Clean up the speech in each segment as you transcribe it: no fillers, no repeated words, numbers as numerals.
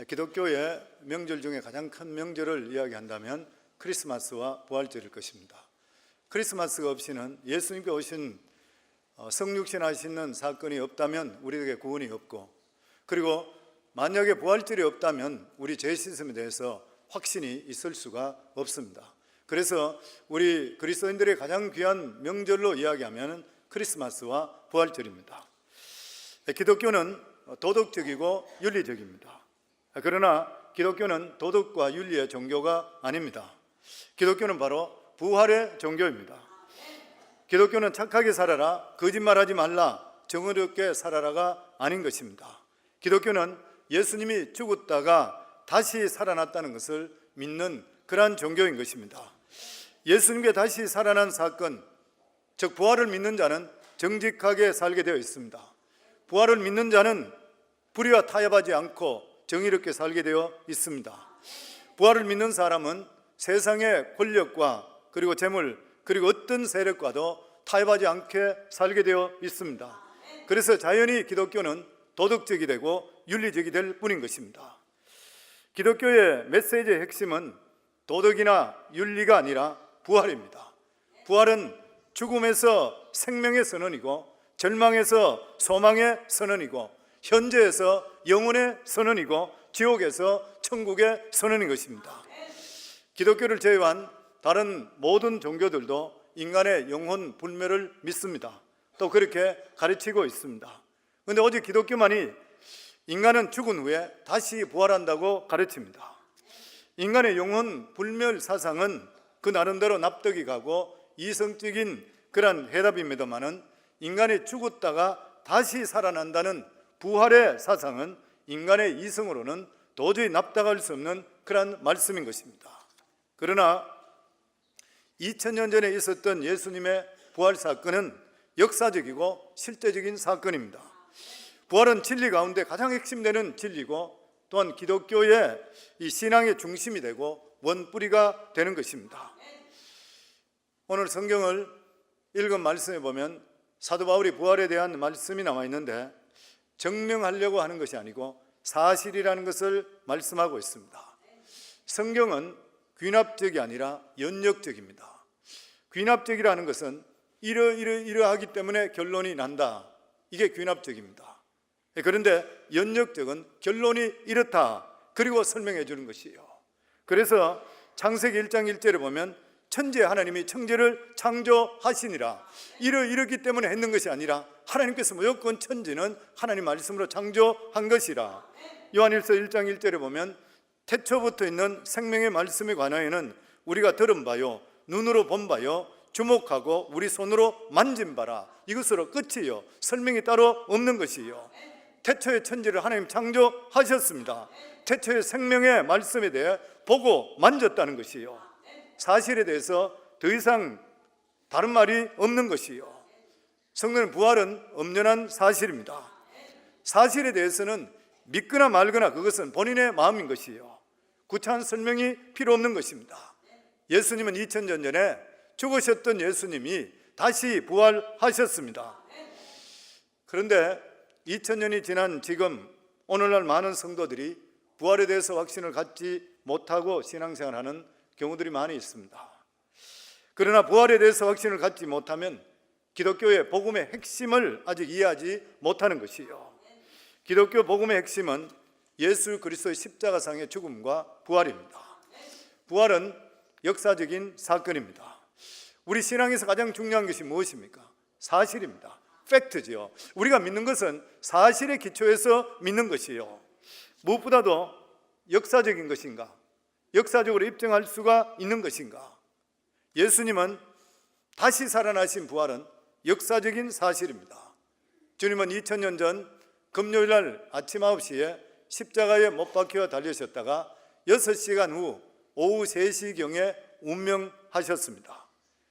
기독교의 명절 중에 가장 큰 명절을 이야기한다면 크리스마스와 부활절일 것입니다. 크리스마스가 없이는 예수님께 오신 성육신하시는 사건이 없다면 우리에게 구원이 없고, 그리고 만약에 부활절이 없다면 우리 죄 씻음에 대해서 확신이 있을 수가 없습니다. 그래서 우리 그리스도인들의 가장 귀한 명절로 이야기하면 크리스마스와 부활절입니다. 기독교는 도덕적이고 윤리적입니다. 그러나 기독교는 도덕과 윤리의 종교가 아닙니다. 기독교는 바로 부활의 종교입니다. 기독교는 착하게 살아라, 거짓말하지 말라, 정의롭게 살아라가 아닌 것입니다. 기독교는 예수님이 죽었다가 다시 살아났다는 것을 믿는 그러한 종교인 것입니다. 예수님께 다시 살아난 사건, 즉 부활을 믿는 자는 정직하게 살게 되어 있습니다. 부활을 믿는 자는 불의와 타협하지 않고 정의롭게 살게 되어 있습니다. 부활을 믿는 사람은 세상의 권력과 그리고 재물 그리고 어떤 세력과도 타협하지 않게 살게 되어 있습니다. 그래서 자연히 기독교는 도덕적이 되고 윤리적이 될 뿐인 것입니다. 기독교의 메시지의 핵심은 도덕이나 윤리가 아니라 부활입니다. 부활은 죽음에서 생명의 선언이고, 절망에서 소망의 선언이고, 현재에서 영혼의 선언이고, 지옥에서 천국의 선언인 것입니다. 기독교를 제외한 다른 모든 종교들도 인간의 영혼 불멸을 믿습니다. 또 그렇게 가르치고 있습니다. 그런데 오직 기독교만이 인간은 죽은 후에 다시 부활한다고 가르칩니다. 인간의 영혼 불멸 사상은 그 나름대로 납득이 가고 이성적인 그런 해답입니다만은, 인간이 죽었다가 다시 살아난다는 부활의 사상은 인간의 이성으로는 도저히 납득할 수 없는 그런 말씀인 것입니다. 그러나 2000년 전에 있었던 예수님의 부활 사건은 역사적이고 실제적인 사건입니다. 부활은 진리 가운데 가장 핵심되는 진리고, 또한 기독교의 이 신앙의 중심이 되고 원뿌리가 되는 것입니다. 오늘 성경을 읽은 말씀에 보면 사도 바울이 부활에 대한 말씀이 나와 있는데, 증명하려고 하는 것이 아니고 사실이라는 것을 말씀하고 있습니다. 성경은 귀납적이 아니라 연역적입니다. 귀납적이라는 것은 이러하기 때문에 결론이 난다, 이게 귀납적입니다. 그런데 연역적은 결론이 이렇다, 그리고 설명해 주는 것이에요. 그래서 창세기 1장 1절에 보면 천지에 하나님이 천지를 창조하시니라, 이렇기 때문에 했는 것이 아니라 하나님께서 무조건 천지는 하나님 말씀으로 창조한 것이라. 요한일서 1장 1절에 보면 태초부터 있는 생명의 말씀에 관하여는 우리가 들은 바요, 눈으로 본 바요, 주목하고 우리 손으로 만진 바라, 이것으로 끝이요, 설명이 따로 없는 것이요. 태초의 천지를 하나님 창조하셨습니다. 태초의 생명의 말씀에 대해 보고 만졌다는 것이요, 사실에 대해서 더 이상 다른 말이 없는 것이요. 성도는 부활은 엄연한 사실입니다. 사실에 대해서는 믿거나 말거나 그것은 본인의 마음인 것이요, 구차한 설명이 필요 없는 것입니다. 예수님은 2000년 전에 죽으셨던 예수님이 다시 부활하셨습니다. 그런데 2000년이 지난 지금 오늘날 많은 성도들이 부활에 대해서 확신을 갖지 못하고 신앙생활하는 경우들이 많이 있습니다. 그러나 부활에 대해서 확신을 갖지 못하면 기독교의 복음의 핵심을 아직 이해하지 못하는 것이요, 기독교 복음의 핵심은 예수 그리스도의 십자가상의 죽음과 부활입니다. 부활은 역사적인 사건입니다. 우리 신앙에서 가장 중요한 것이 무엇입니까? 사실입니다. 팩트지요. 우리가 믿는 것은 사실에 기초해서 믿는 것이요, 무엇보다도 역사적인 것인가, 역사적으로 입증할 수가 있는 것인가. 예수님은 다시 살아나신 부활은 역사적인 사실입니다. 주님은 2000년 전 금요일 날 아침 9시에 십자가에 못 박혀 달리셨다가 6시간 후 오후 3시경에 운명하셨습니다.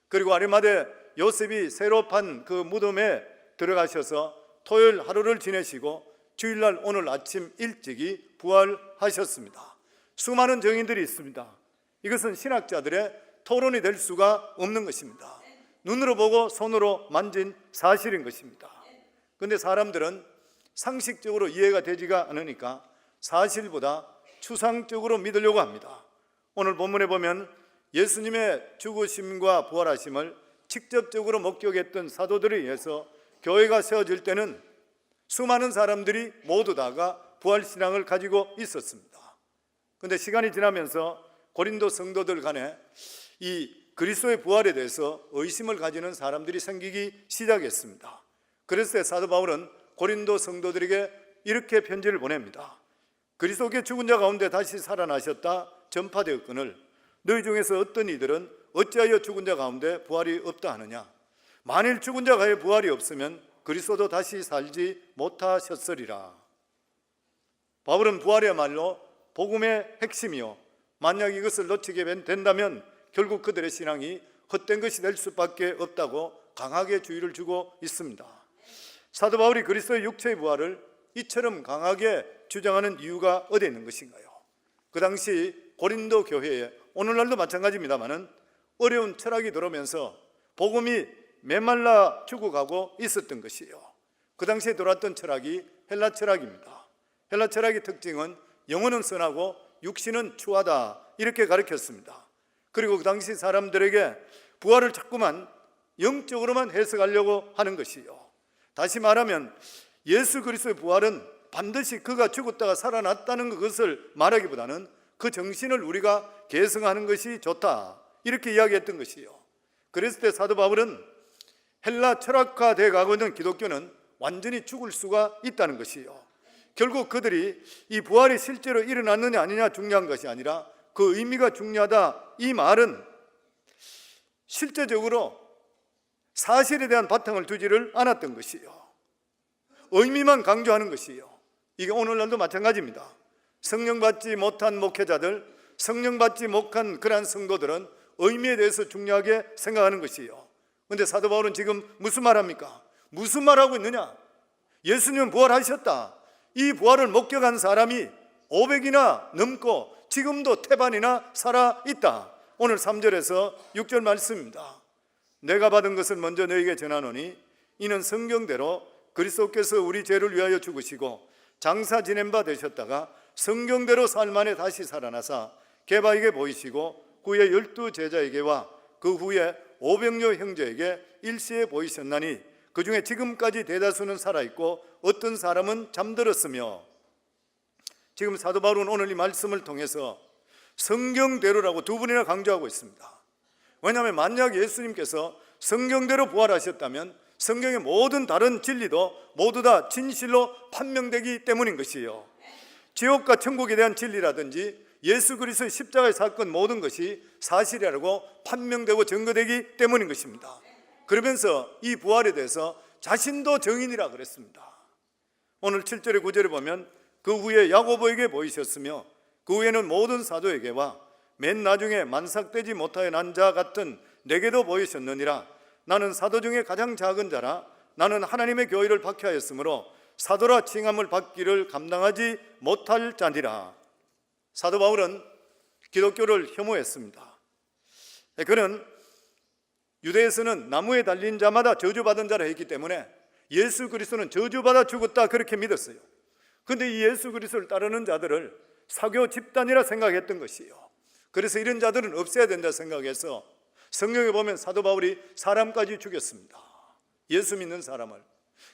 그리고 아리마대 요셉이 새로 판 그 무덤에 들어가셔서 토요일 하루를 지내시고 주일날 오늘 아침 일찍이 부활하셨습니다. 수많은 증인들이 있습니다. 이것은 신학자들의 토론이 될 수가 없는 것입니다. 눈으로 보고 손으로 만진 사실인 것입니다. 그런데 사람들은 상식적으로 이해가 되지가 않으니까 사실보다 추상적으로 믿으려고 합니다. 오늘 본문에 보면 예수님의 죽으심과 부활하심을 직접적으로 목격했던 사도들에 의해서 교회가 세워질 때는 수많은 사람들이 모두 다가 부활신앙을 가지고 있었습니다. 그런데 시간이 지나면서 고린도 성도들 간에 이 그리스도의 부활에 대해서 의심을 가지는 사람들이 생기기 시작했습니다. 그래서 사도 바울은 고린도 성도들에게 이렇게 편지를 보냅니다. 그리스도께 죽은 자 가운데 다시 살아나셨다 전파되었거늘 너희 중에서 어떤 이들은 어찌하여 죽은 자 가운데 부활이 없다 하느냐. 만일 죽은 자 가운데 부활이 없으면 그리스도도 다시 살지 못하셨으리라. 바울은 부활이야말로 복음의 핵심이요, 만약 이것을 놓치게 된다면 결국 그들의 신앙이 헛된 것이 될 수밖에 없다고 강하게 주의를 주고 있습니다. 사도 바울이 그리스도의 육체의 부활을 이처럼 강하게 주장하는 이유가 어디에 있는 것인가요? 그 당시 고린도 교회에, 오늘날도 마찬가지입니다마는 어려운 철학이 들어오면서 복음이 메말라 죽어가고 있었던 것이에요. 그 당시에 들어왔던 철학이 헬라 철학입니다. 헬라 철학의 특징은 영혼은 선하고 육신은 추하다, 이렇게 가르쳤습니다. 그리고 그 당시 사람들에게 부활을 자꾸만 영적으로만 해석하려고 하는 것이요, 다시 말하면 예수 그리스도의 부활은 반드시 그가 죽었다가 살아났다는 것을 말하기보다는 그 정신을 우리가 계승하는 것이 좋다, 이렇게 이야기했던 것이요. 그랬을 때 사도 바울은 헬라 철학화되어 가고 있는 기독교는 완전히 죽을 수가 있다는 것이요, 결국 그들이 이 부활이 실제로 일어났느냐 아니냐 중요한 것이 아니라 그 의미가 중요하다, 이 말은 실제적으로 사실에 대한 바탕을 두지를 않았던 것이요, 의미만 강조하는 것이요. 이게 오늘날도 마찬가지입니다. 성령 받지 못한 목회자들, 성령 받지 못한 그러한 성도들은 의미에 대해서 중요하게 생각하는 것이요. 그런데 사도 바울은 지금 무슨 말합니까? 무슨 말하고 있느냐? 예수님은 부활하셨다. 이 부활을 목격한 사람이 500이나 넘고 지금도 태반이나 살아있다. 오늘 3절에서 6절 말씀입니다. 내가 받은 것을 먼저 너에게 전하노니 이는 성경대로 그리스도께서 우리 죄를 위하여 죽으시고 장사 지낸 바 되셨다가 성경대로 삶 안에 다시 살아나사 게바에게 보이시고 후에 12 제자에게와 그 후에 500여 형제에게 일시에 보이셨나니 그 중에 지금까지 대다수는 살아있고 어떤 사람은 잠들었으며. 지금 사도 바울은 오늘 이 말씀을 통해서 성경대로라고 두 번이나 강조하고 있습니다. 왜냐하면 만약 예수님께서 성경대로 부활하셨다면 성경의 모든 다른 진리도 모두 다 진실로 판명되기 때문인 것이에요. 지옥과 천국에 대한 진리라든지 예수 그리스도의 십자가의 사건 모든 것이 사실이라고 판명되고 증거되기 때문인 것입니다. 그러면서 이 부활에 대해서 자신도 증인이라 그랬습니다. 오늘 7절에 9절에 보면 그 후에 야고보에게 보이셨으며 그 후에는 모든 사도에게와 맨 나중에 만삭되지 못하여 난 자 같은 내게도 보이셨느니라. 나는 사도 중에 가장 작은 자라 나는 하나님의 교회를 박해하였으므로 사도라 칭함을 받기를 감당하지 못할 자니라. 사도 바울은 기독교를 혐오했습니다. 그는 유대에서는 나무에 달린 자마다 저주받은 자라 했기 때문에 예수 그리스도는 저주받아 죽었다, 그렇게 믿었어요. 그런데 이 예수 그리스도를 따르는 자들을 사교 집단이라 생각했던 것이에요. 그래서 이런 자들은 없애야 된다 생각해서 성경에 보면 사도 바울이 사람까지 죽였습니다. 예수 믿는 사람을.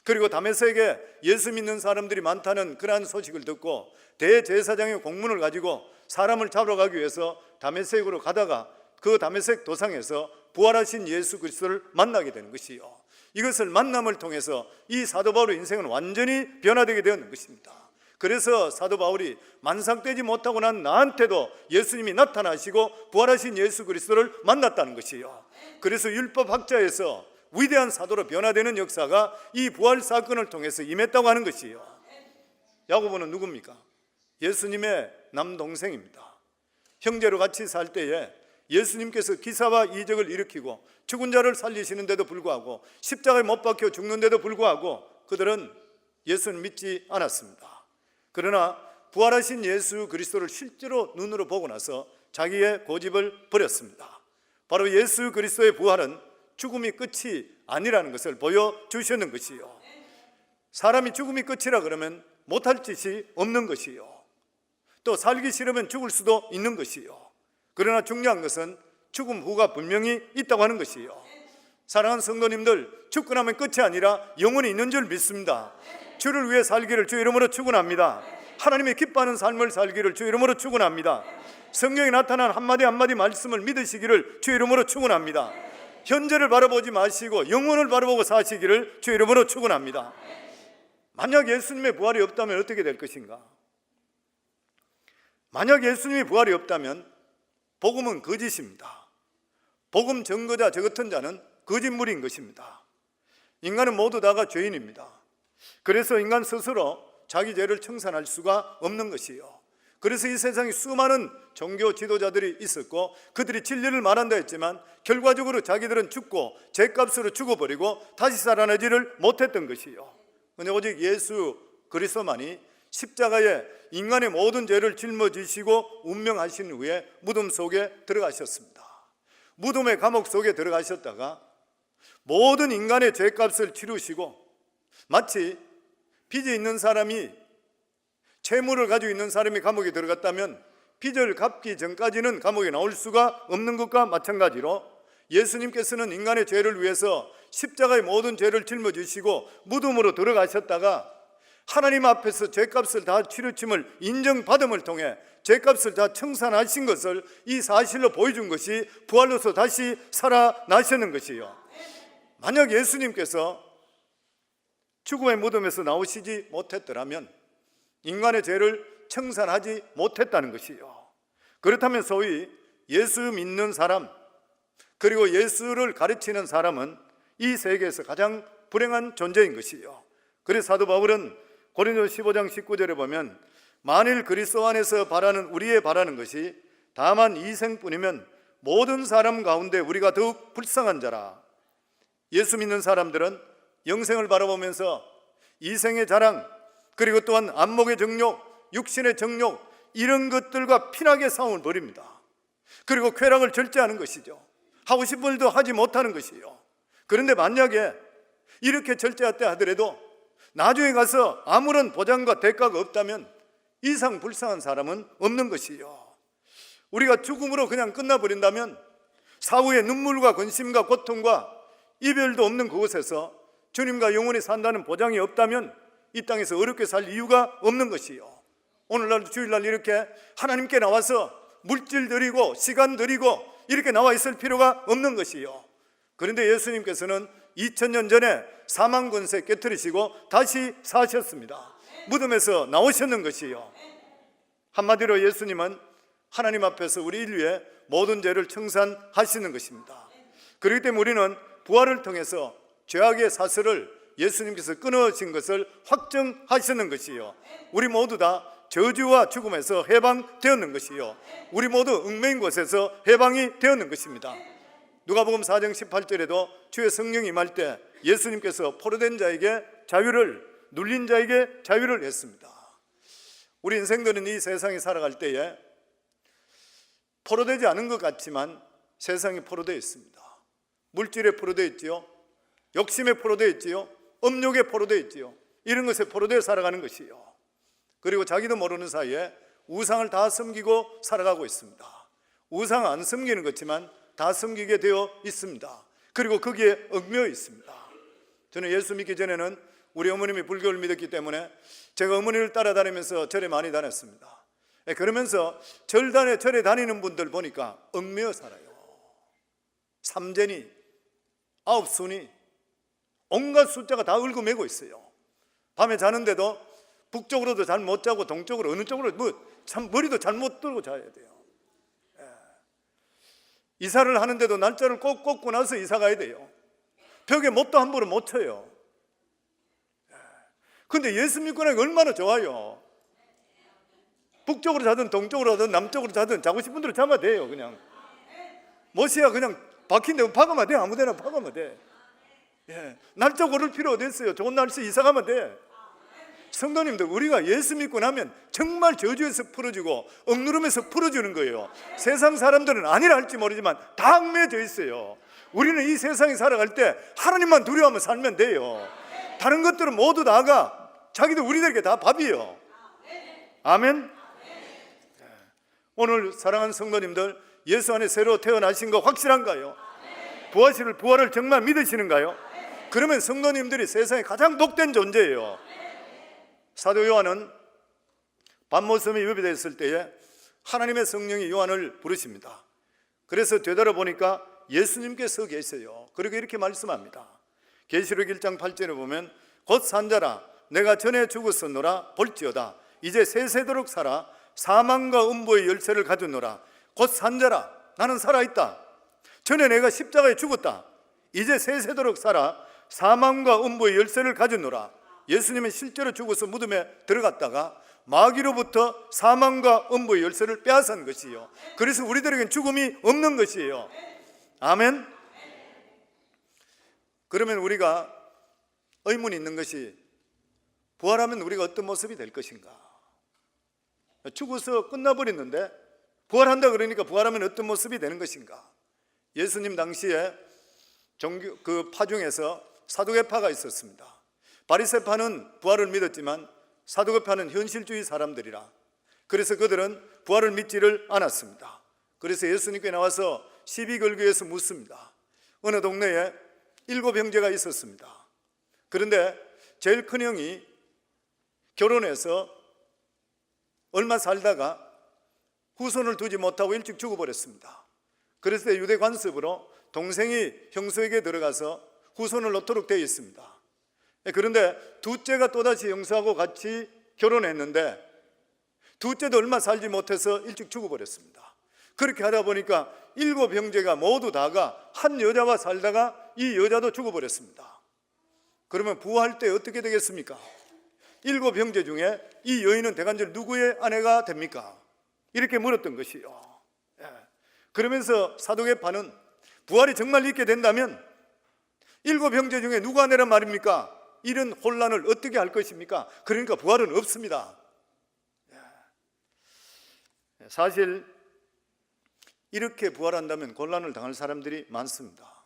그리고 다메섹에 예수 믿는 사람들이 많다는 그러한 소식을 듣고 대제사장의 공문을 가지고 사람을 잡으러 가기 위해서 다메섹으로 가다가 그 다메섹 도상에서 부활하신 예수 그리스도를 만나게 되는 것이요, 이것을 만남을 통해서 이 사도 바울의 인생은 완전히 변화되게 되었는 것입니다. 그래서 사도 바울이 만삭되지 못하고 난 나한테도 예수님이 나타나시고 부활하신 예수 그리스도를 만났다는 것이요, 그래서 율법학자에서 위대한 사도로 변화되는 역사가 이 부활 사건을 통해서 임했다고 하는 것이요. 야고보는 누굽니까? 예수님의 남동생입니다. 형제로 같이 살 때에 예수님께서 기사와 이적을 일으키고 죽은 자를 살리시는데도 불구하고 십자가에 못 박혀 죽는데도 불구하고 그들은 예수를 믿지 않았습니다. 그러나 부활하신 예수 그리스도를 실제로 눈으로 보고 나서 자기의 고집을 버렸습니다. 바로 예수 그리스도의 부활은 죽음이 끝이 아니라는 것을 보여주셨는 것이요, 사람이 죽음이 끝이라 그러면 못할 짓이 없는 것이요, 또 살기 싫으면 죽을 수도 있는 것이요. 그러나 중요한 것은 죽음 후가 분명히 있다고 하는 것이요. 사랑하는 성도님들, 죽고 나면 끝이 아니라 영원히 있는 줄 믿습니다. 주를 위해 살기를 주 이름으로 축원합니다. 하나님의 기뻐하는 삶을 살기를 주 이름으로 축원합니다. 성경에 나타난 한마디 한마디 말씀을 믿으시기를 주 이름으로 축원합니다. 현재를 바라보지 마시고 영혼을 바라보고 사시기를 주 이름으로 축원합니다. 만약 예수님의 부활이 없다면 어떻게 될 것인가? 만약 예수님의 부활이 없다면 복음은 거짓입니다. 복음 증거자 저 같은 자는 거짓물인 것입니다. 인간은 모두 다가 죄인입니다. 그래서 인간 스스로 자기 죄를 청산할 수가 없는 것이요. 그래서 이 세상에 수많은 종교 지도자들이 있었고 그들이 진리를 말한다 했지만 결과적으로 자기들은 죽고 죄값으로 죽어버리고 다시 살아나지를 못했던 것이요. 근데 오직 예수 그리스도만이 십자가에 인간의 모든 죄를 짊어지시고 운명하신 후에 무덤 속에 들어가셨습니다. 무덤의 감옥 속에 들어가셨다가 모든 인간의 죄값을 치르시고 마치 빚이 있는 사람이 채무를 가지고 있는 사람이 감옥에 들어갔다면 빚을 갚기 전까지는 감옥에 나올 수가 없는 것과 마찬가지로 예수님께서는 인간의 죄를 위해서 십자가의 모든 죄를 짊어지시고 무덤으로 들어가셨다가 하나님 앞에서 죄값을 다 치르침을 인정받음을 통해 죄값을 다 청산하신 것을 이 사실로 보여준 것이 부활로서 다시 살아나시는 것이요. 만약 예수님께서 죽음의 무덤에서 나오시지 못했더라면 인간의 죄를 청산하지 못했다는 것이요. 그렇다면 소위 예수 믿는 사람 그리고 예수를 가르치는 사람은 이 세계에서 가장 불행한 존재인 것이요. 그래서 사도 바울은 고린도서 15장 19절에 보면 만일 그리스도 안에서 바라는 우리의 바라는 것이 다만 이생뿐이면 모든 사람 가운데 우리가 더욱 불쌍한 자라. 예수 믿는 사람들은 영생을 바라보면서 이생의 자랑 그리고 또한 안목의 정욕, 육신의 정욕 이런 것들과 피나게 싸움을 벌입니다. 그리고 쾌락을 절제하는 것이죠. 하고 싶은 일도 하지 못하는 것이요. 그런데 만약에 이렇게 절제했다 하더라도 나중에 가서 아무런 보장과 대가가 없다면 이상 불쌍한 사람은 없는 것이요. 우리가 죽음으로 그냥 끝나버린다면 사후에 눈물과 근심과 고통과 이별도 없는 그곳에서 주님과 영원히 산다는 보장이 없다면 이 땅에서 어렵게 살 이유가 없는 것이요. 오늘날 주일날 이렇게 하나님께 나와서 물질 드리고 시간 드리고 이렇게 나와 있을 필요가 없는 것이요. 그런데 예수님께서는 2000년 전에 사망 권세 깨뜨리시고 다시 사셨습니다. 무덤에서 나오셨는 것이요. 한마디로 예수님은 하나님 앞에서 우리 인류의 모든 죄를 청산하시는 것입니다. 그렇기 때문에 우리는 부활을 통해서 죄악의 사슬을 예수님께서 끊어진 것을 확정하시는 것이요. 우리 모두 다 저주와 죽음에서 해방되었는 것이요. 우리 모두 얽매인 곳에서 해방이 되었는 것입니다. 누가복음 4장 18절에도 주의 성령이 임할 때 예수님께서 포로된 자에게 자유를, 눌린 자에게 자유를 했습니다. 우리 인생들은 이 세상에 살아갈 때에 포로되지 않은 것 같지만 세상이 포로되어 있습니다. 물질에 포로되어 있지요. 욕심에 포로되어 있지요. 음욕에 포로되어 있지요. 이런 것에 포로되어 살아가는 것이요. 그리고 자기도 모르는 사이에 우상을 다 섬기고 살아가고 있습니다. 우상 안 섬기는 것지만 다 섬기게 되어 있습니다. 그리고 거기에 얽매여 있습니다. 저는 예수 믿기 전에는 우리 어머님이 불교를 믿었기 때문에 제가 어머니를 따라다니면서 절에 많이 다녔습니다. 그러면서 절에 다니는 분들 보니까 얽매여 살아요. 삼재니, 아홉순이, 온갖 숫자가 다 얽어매고 있어요. 밤에 자는데도 북쪽으로도 잘 못 자고 동쪽으로 어느 쪽으로 참 머리도 잘못 들고 자야 돼요. 이사를 하는데도 날짜를 꼭 꽂고 나서 이사 가야 돼요. 벽에 못도 함부로 못 쳐요. 근데 예수 믿고 나니까 얼마나 좋아요. 북쪽으로 자든 동쪽으로 자든 남쪽으로 자든 자고 싶은 대로 자면 돼요. 그냥 못이야 그냥 박힌 데 박으면 돼. 아무데나 박으면 돼. 날짜 고를 필요 어디 있어요. 좋은 날씨 이사 가면 돼. 성도님들, 우리가 예수 믿고 나면 정말 저주에서 풀어주고 억누름에서 풀어주는 거예요. 세상 사람들은 아니라 할지 모르지만 다 얽매여져 있어요. 우리는 이 세상에 살아갈 때 하나님만 두려워하며 살면 돼요. 다른 것들은 모두 다가 자기도 우리들에게 다 밥이에요. 아멘. 오늘 사랑하는 성도님들, 예수 안에 새로 태어나신 거 확실한가요? 부활을 정말 믿으시는가요? 그러면 성도님들이 세상에 가장 복된 존재예요. 사도 요한은 밤모섬이 유비됐을 때에 하나님의 성령이 요한을 부르십니다. 그래서 되돌아보니까 예수님께 서 계세요. 그리고 이렇게 말씀합니다. 계시록 1장 8절에 보면 곧 산자라 내가 전에 죽었었노라 볼지어다 이제 세세도록 살아 사망과 음부의 열쇠를 가졌노라. 곧 산자라 나는 살아있다. 전에 내가 십자가에 죽었다. 이제 세세도록 살아 사망과 음부의 열쇠를 가졌노라. 예수님은 실제로 죽어서 무덤에 들어갔다가 마귀로부터 사망과 음부의 열쇠를 빼앗은 것이에요. 그래서 우리들에게는 죽음이 없는 것이에요. 아멘. 그러면 우리가 의문이 있는 것이 부활하면 우리가 어떤 모습이 될 것인가? 죽어서 끝나버렸는데 부활한다 그러니까 부활하면 어떤 모습이 되는 것인가? 예수님 당시에 그 파중에서 사두개파가 있었습니다. 바리새파는 부활을 믿었지만 사두개파는 현실주의 사람들이라 그래서 그들은 부활을 믿지를 않았습니다. 그래서 예수님께 나와서 시비 걸기 위해서 묻습니다. 어느 동네에 7 형제가 있었습니다. 그런데 제일 큰 형이 결혼해서 얼마 살다가 후손을 두지 못하고 일찍 죽어버렸습니다. 그래서 유대 관습으로 동생이 형수에게 들어가서 후손을 놓도록 되어 있습니다. 그런데 둘째가 또다시 형수하고 같이 결혼했는데 둘째도 얼마 살지 못해서 일찍 죽어버렸습니다. 그렇게 하다 보니까 7 형제가 모두 다가 한 여자와 살다가 이 여자도 죽어버렸습니다. 그러면 부활할 때 어떻게 되겠습니까? 7 형제 중에 이 여인은 대간절 누구의 아내가 됩니까? 이렇게 물었던 것이요. 그러면서 사도계파는 부활이 정말 있게 된다면 7 형제 중에 누구 아내란 말입니까? 이런 혼란을 어떻게 할 것입니까? 그러니까 부활은 없습니다. 사실 이렇게 부활한다면 곤란을 당할 사람들이 많습니다.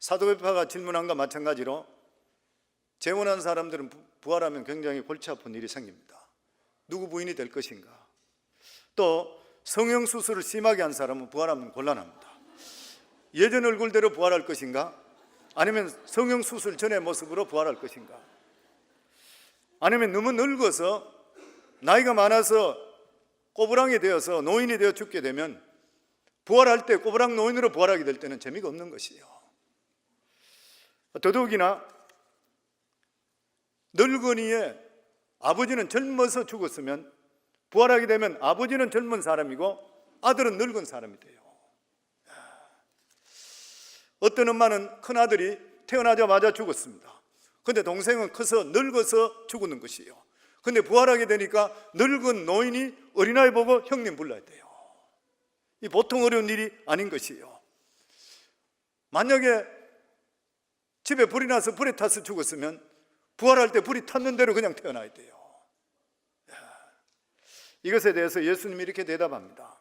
사도계파가 질문한 것과 마찬가지로 재혼한 사람들은 부활하면 굉장히 골치 아픈 일이 생깁니다. 누구 부인이 될 것인가? 또 성형수술을 심하게 한 사람은 부활하면 곤란합니다. 예전 얼굴대로 부활할 것인가? 아니면 성형수술 전의 모습으로 부활할 것인가? 아니면 너무 늙어서 나이가 많아서 꼬부랑이 되어서 노인이 되어 죽게 되면 부활할 때 꼬부랑 노인으로 부활하게 될 때는 재미가 없는 것이에요. 더더욱이나 늙은이의 아버지는 젊어서 죽었으면 부활하게 되면 아버지는 젊은 사람이고 아들은 늙은 사람이 돼요. 어떤 엄마는 큰아들이 태어나자마자 죽었습니다. 그런데 동생은 커서 늙어서 죽는 것이에요. 그런데 부활하게 되니까 늙은 노인이 어린아이 보고 형님 불러야 돼요. 이 보통 어려운 일이 아닌 것이에요. 만약에 집에 불이 나서 불에 타서 죽었으면 부활할 때 불이 탔는 대로 그냥 태어나야 돼요. 이것에 대해서 예수님이 이렇게 대답합니다.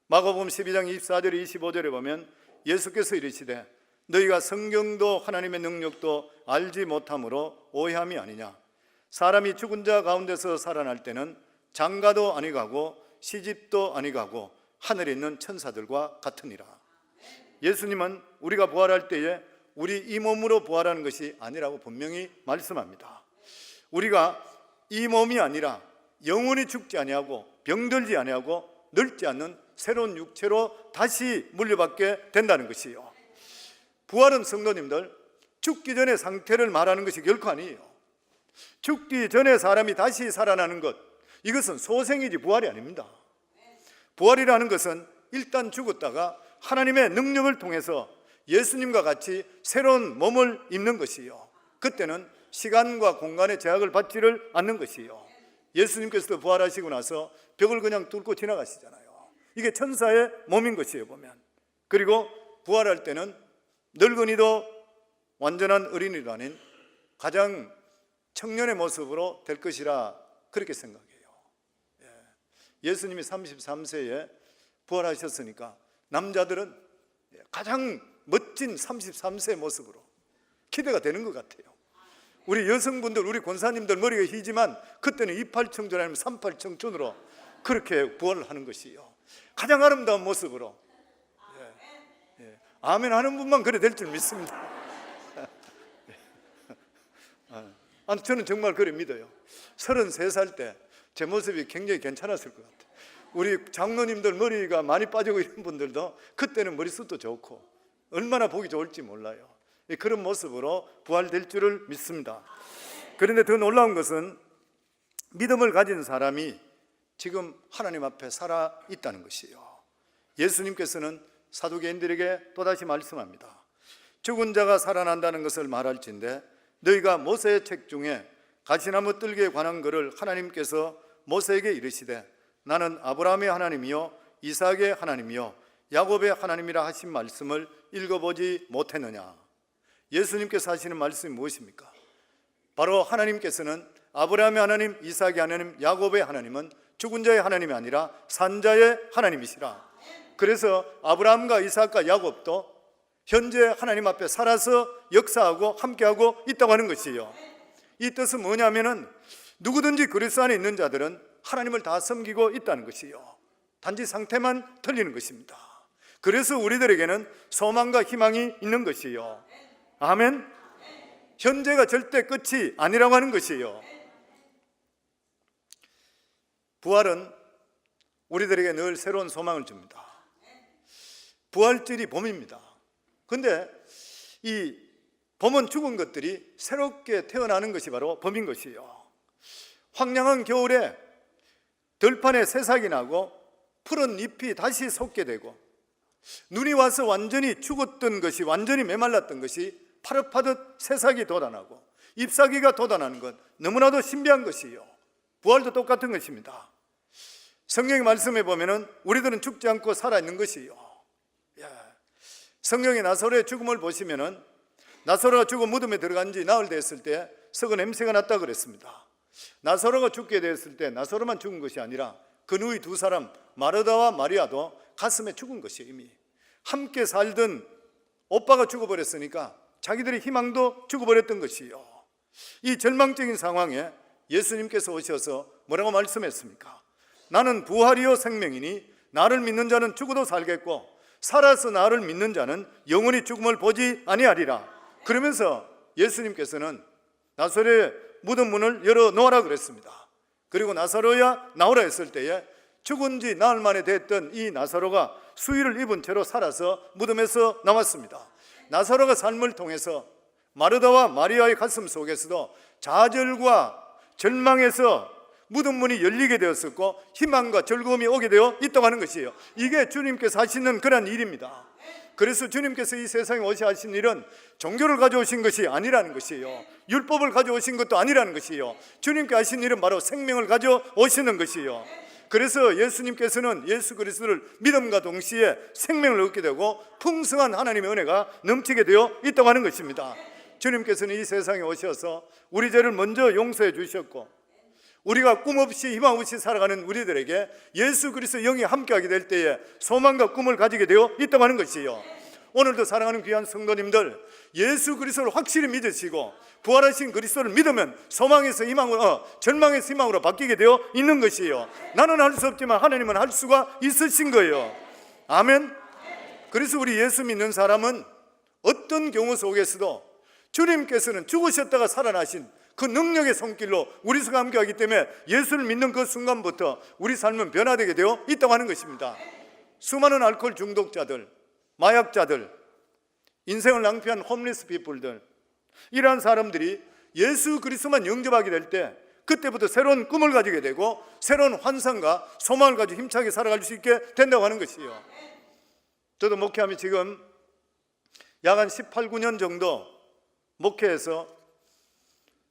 마가복음 12장 24절 25절에 보면 예수께서 이르시되 너희가 성경도 하나님의 능력도 알지 못함으로 오해함이 아니냐. 사람이 죽은 자 가운데서 살아날 때는 장가도 아니 가고 시집도 아니 가고 하늘에 있는 천사들과 같으니라. 예수님은 우리가 부활할 때에 우리 이 몸으로 부활하는 것이 아니라고 분명히 말씀합니다. 우리가 이 몸이 아니라 영원히 죽지 아니하고 병들지 아니하고 늙지 않는 새로운 육체로 다시 물려받게 된다는 것이에요. 부활은 성도님들 죽기 전의 상태를 말하는 것이 결코 아니에요. 죽기 전에 사람이 다시 살아나는 것, 이것은 소생이지 부활이 아닙니다. 부활이라는 것은 일단 죽었다가 하나님의 능력을 통해서 예수님과 같이 새로운 몸을 입는 것이에요. 그때는 시간과 공간의 제약을 받지를 않는 것이에요. 예수님께서도 부활하시고 나서 벽을 그냥 뚫고 지나가시잖아요. 이게 천사의 몸인 것이에요, 보면. 그리고 부활할 때는 늙은이도 완전한 어린이도 아닌 가장 청년의 모습으로 될 것이라 그렇게 생각해요. 예수님이 33세에 부활하셨으니까 남자들은 가장 멋진 33세 모습으로 기대가 되는 것 같아요. 우리 여성분들, 우리 권사님들 머리가 희지만 그때는 28청춘 아니면 38청춘으로 그렇게 부활을 하는 것이에요. 가장 아름다운 모습으로. 아멘 하는 분만 그래 될 줄 믿습니다. 저는 정말 그래 믿어요. 33살 때 제 모습이 굉장히 괜찮았을 것 같아요. 우리 장로님들 머리가 많이 빠지고 이런 분들도 그때는 머리숱도 좋고 얼마나 보기 좋을지 몰라요. 그런 모습으로 부활될 줄을 믿습니다. 그런데 더 놀라운 것은 믿음을 가진 사람이 지금 하나님 앞에 살아 있다는 것이에요. 예수님께서는 사두개인들에게 또다시 말씀합니다. 죽은 자가 살아난다는 것을 말할진대 너희가 모세의 책 중에 가시나무 뜰기에 관한 것을 하나님께서 모세에게 이르시되 나는 아브라함의 하나님이요 이삭의 하나님이요 야곱의 하나님이라 하신 말씀을 읽어보지 못했느냐. 예수님께서 하시는 말씀이 무엇입니까? 바로 하나님께서는 아브라함의 하나님, 이삭의 하나님, 야곱의 하나님은 죽은 자의 하나님이 아니라 산 자의 하나님이시라. 그래서 아브라함과 이삭과 야곱도 현재 하나님 앞에 살아서 역사하고 함께하고 있다고 하는 것이에요. 이 뜻은 뭐냐면은 누구든지 그리스도 안에 있는 자들은 하나님을 다 섬기고 있다는 것이에요. 단지 상태만 틀리는 것입니다. 그래서 우리들에게는 소망과 희망이 있는 것이에요. 아멘. 현재가 절대 끝이 아니라고 하는 것이에요. 부활은 우리들에게 늘 새로운 소망을 줍니다. 부활절이 봄입니다. 그런데 이 봄은 죽은 것들이 새롭게 태어나는 것이 바로 봄인 것이에요. 황량한 겨울에 들판에 새싹이 나고 푸른 잎이 다시 솟게 되고 눈이 와서 완전히 죽었던 것이, 완전히 메말랐던 것이 파릇파릇 새싹이 돋아나고 잎사귀가 돋아나는 것, 너무나도 신비한 것이에요. 부활도 똑같은 것입니다. 성경의 말씀에 보면은 우리들은 죽지 않고 살아있는 것이에요. 성경의 나사로의 죽음을 보시면은 나사로가 죽어 무덤에 들어간 지 나흘 됐을 때 썩은 냄새가 났다 그랬습니다. 나사로가 죽게 되었을 때 나사로만 죽은 것이 아니라 그 누이 두 사람 마르다와 마리아도 가슴에 죽은 것이에요. 이미 함께 살던 오빠가 죽어버렸으니까 자기들의 희망도 죽어버렸던 것이에요. 이 절망적인 상황에 예수님께서 오셔서 뭐라고 말씀했습니까? 나는 부활이요 생명이니 나를 믿는 자는 죽어도 살겠고 살아서 나를 믿는 자는 영원히 죽음을 보지 아니하리라. 그러면서 예수님께서는 나사로의 무덤 문을 열어놓으라 그랬습니다. 그리고 나사로야 나오라 했을 때에 죽은 지 나흘 만에 됐던 이 나사로가 수의를 입은 채로 살아서 무덤에서 나왔습니다. 나사로가 삶을 통해서 마르다와 마리아의 가슴 속에서도 좌절과 절망에서 무덤 문이 열리게 되었었고 희망과 즐거움이 오게 되어 있다고 하는 것이에요. 이게 주님께서 하시는 그런 일입니다. 그래서 주님께서 이 세상에 오셔 하신 일은 종교를 가져오신 것이 아니라는 것이에요. 율법을 가져오신 것도 아니라는 것이에요. 주님께 하신 일은 바로 생명을 가져오시는 것이에요. 그래서 예수님께서는 예수 그리스도를 믿음과 동시에 생명을 얻게 되고 풍성한 하나님의 은혜가 넘치게 되어 있다고 하는 것입니다. 주님께서는 이 세상에 오셔서 우리 죄를 먼저 용서해 주셨고 우리가 꿈 없이 희망 없이 살아가는 우리들에게 예수 그리스도 영이 함께하게 될 때에 소망과 꿈을 가지게 되어 있다고 하는 것이에요. 오늘도 사랑하는 귀한 성도님들, 예수 그리스도를 확실히 믿으시고 부활하신 그리스도를 믿으면 소망에서 희망으로, 절망에서 희망으로 바뀌게 되어 있는 것이에요. 나는 할 수 없지만 하나님은 할 수가 있으신 거예요. 아멘. 그래서 우리 예수 믿는 사람은 어떤 경우 속에서도 주님께서는 죽으셨다가 살아나신 그 능력의 손길로 우리 속에 함께하기 때문에 예수를 믿는 그 순간부터 우리 삶은 변화되게 되어 있다고 하는 것입니다. 수많은 알코올 중독자들, 마약자들, 인생을 낭비한 홈리스 피플들, 이러한 사람들이 예수 그리스도만 영접하게 될 때 그때부터 새로운 꿈을 가지게 되고 새로운 환상과 소망을 가지고 힘차게 살아갈 수 있게 된다고 하는 것이에요. 저도 목회하며 지금 약 한 18, 19년 정도 목회해서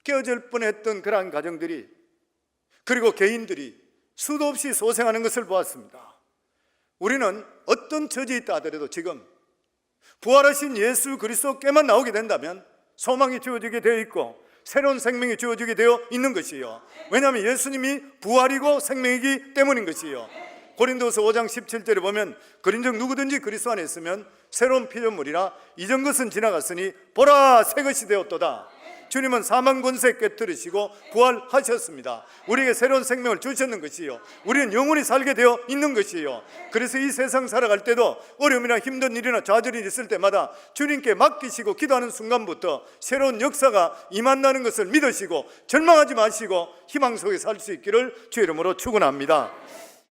깨어질 뻔했던 그러한 가정들이 그리고 개인들이 수도 없이 소생하는 것을 보았습니다. 우리는 어떤 처지에 있다 하더라도 지금 부활하신 예수 그리스도께만 나오게 된다면 소망이 주어지게 되어 있고 새로운 생명이 주어지게 되어 있는 것이에요. 왜냐하면 예수님이 부활이고 생명이기 때문인 것이에요. 고린도서 5장 17절에 보면 그런즉 누구든지 그리스도 안에 있으면 새로운 피조물이라 이전 것은 지나갔으니 보라 새 것이 되었도다. 주님은 사망 권세 깨뜨리시고 부활하셨습니다. 우리에게 새로운 생명을 주셨는 것이요, 우리는 영원히 살게 되어 있는 것이요. 그래서 이 세상 살아갈 때도 어려움이나 힘든 일이나 좌절이 있을 때마다 주님께 맡기시고 기도하는 순간부터 새로운 역사가 임한다는 것을 믿으시고 절망하지 마시고 희망 속에 살 수 있기를 주의 이름으로 축원합니다.